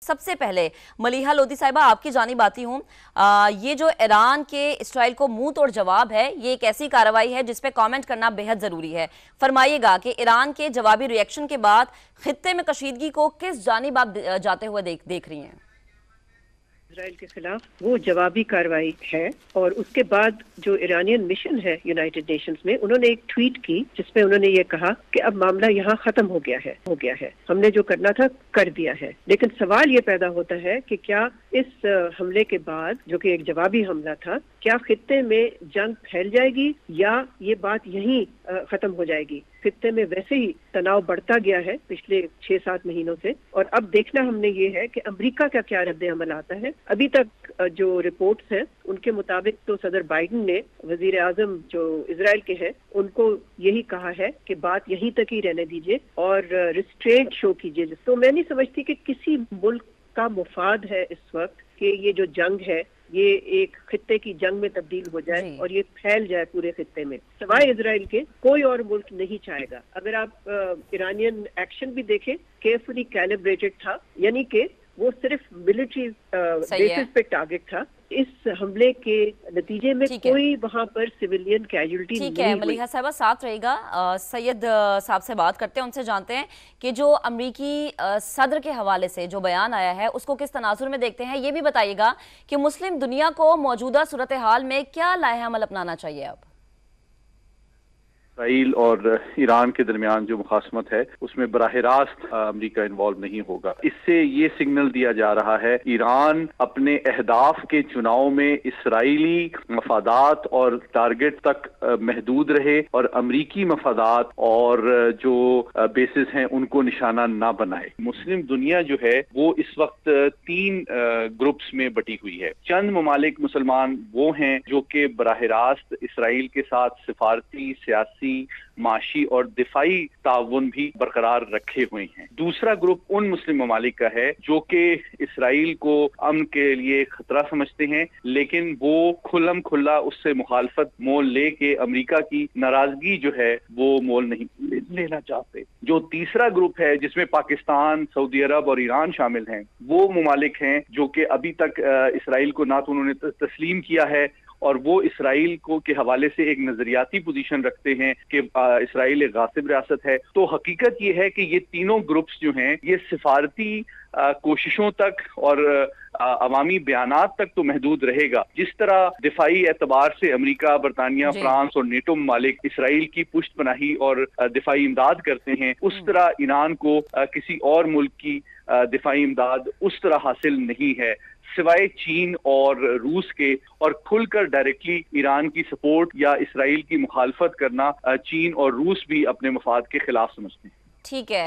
سب سے پہلے ملیحہ لودھی صاحبہ آپ کی جانب آتی ہوں. یہ جو ایران کے اسرائیل کو منہ توڑ جواب ہے، یہ ایک ایسی کارروائی ہے جس پہ کامنٹ کرنا بہت ضروری ہے. فرمائیے گا کہ ایران کے جوابی ری ایکشن کے بعد خطے میں کشیدگی کو کس جانب آپ جاتے ہوئے دیکھ رہی ہیں؟ اسرائیل کے خلاف وہ جوابی کارروائی ہے، اور اس کے بعد جو ایرانین مشن ہے یونائٹڈ نیشنز میں، انہوں نے ایک ٹویٹ کی جس میں انہوں نے یہ کہا کہ اب معاملہ یہاں ختم ہو گیا ہے، ہم نے جو کرنا تھا کر دیا ہے. لیکن سوال یہ پیدا ہوتا ہے کہ کیا اس حملے کے بعد، جو کہ ایک جوابی حملہ تھا، کیا خطے میں جنگ پھیل جائے گی یا یہ بات یہیں ختم ہو جائے گی؟ خطے میں ویسے ہی تناؤ بڑھتا گیا ہے پچھلے 6-7 مہینوں سے، اور اب دیکھنا ہم نے یہ ہے کہ امریکہ کا کیا رد عمل آتا ہے. ابھی تک جو رپورٹس ہیں ان کے مطابق تو صدر بائیڈن نے وزیر اعظم جو اسرائیل کے ہیں ان کو یہی کہا ہے کہ بات یہیں تک ہی رہنے دیجیے اور ریسٹرینٹ شو کیجیے. تو میں نہیں سمجھتی کہ کسی ملک کا مفاد ہے اس وقت کہ یہ جو جنگ ہے یہ ایک خطے کی جنگ میں تبدیل ہو جائے اور یہ پھیل جائے پورے خطے میں. سوائے اسرائیل کے کوئی اور ملک نہیں چاہے گا. اگر آپ ایرانین ایکشن بھی دیکھیں، کیئرفلی کیلیبریٹڈ تھا، یعنی کہ وہ صرف ملٹری بیسس پہ ٹارگٹ تھا. اس حملے کے نتیجے میں کوئی وہاں پر سویلین کیجولٹی نہیں ہوئی. ٹھیک ہے ملیحہ صاحبہ ساتھ رہے گا. سید صاحب سے بات کرتے ہیں، ان سے جانتے ہیں کہ جو امریکی صدر کے حوالے سے جو بیان آیا ہے اس کو کس تناظر میں دیکھتے ہیں. یہ بھی بتائیے گا کہ مسلم دنیا کو موجودہ صورتحال میں کیا لائحہ عمل اپنانا چاہیے اب؟ اسرائیل اور ایران کے درمیان جو مخاصمت ہے اس میں براہ راست امریکہ انوالو نہیں ہوگا. اس سے یہ سگنل دیا جا رہا ہے ایران اپنے اہداف کے چناؤ میں اسرائیلی مفادات اور ٹارگٹ تک محدود رہے اور امریکی مفادات اور جو بیسز ہیں ان کو نشانہ نہ بنائے. مسلم دنیا جو ہے وہ اس وقت 3 گروپس میں بٹی ہوئی ہے. چند ممالک مسلمان وہ ہیں جو کہ براہ راست اسرائیل کے ساتھ سفارتی، سیاسی، معاشی اور دفاعی تعاون بھی برقرار رکھے ہوئے ہیں. دوسرا گروپ ان مسلم ممالک کا ہے جو کہ اسرائیل کو امن کے لیے خطرہ سمجھتے ہیں لیکن وہ کھلم کھلا اس سے مخالفت مول لے کے امریکہ کی ناراضگی جو ہے وہ مول نہیں لینا چاہتے. جو تیسرا گروپ ہے جس میں پاکستان، سعودی عرب اور ایران شامل ہیں، وہ ممالک ہیں جو کہ ابھی تک اسرائیل کو نہ تو انہوں نے تسلیم کیا ہے اور وہ اسرائیل کو کے حوالے سے ایک نظریاتی پوزیشن رکھتے ہیں کہ اسرائیل ایک غاصب ریاست ہے. تو حقیقت یہ ہے کہ یہ تینوں گروپس جو ہیں یہ سفارتی کوششوں تک اور عوامی بیانات تک تو محدود رہے گا. جس طرح دفاعی اعتبار سے امریکہ، برطانیہ، فرانس اور نیٹو ممالک اسرائیل کی پشت پناہی اور دفاعی امداد کرتے ہیں، اس طرح ایران کو کسی اور ملک کی دفاعی امداد اس طرح حاصل نہیں ہے سوائے چین اور روس کے. اور کھل کر ڈائریکٹلی ایران کی سپورٹ یا اسرائیل کی مخالفت کرنا چین اور روس بھی اپنے مفاد کے خلاف سمجھتے ہیں. ٹھیک ہے.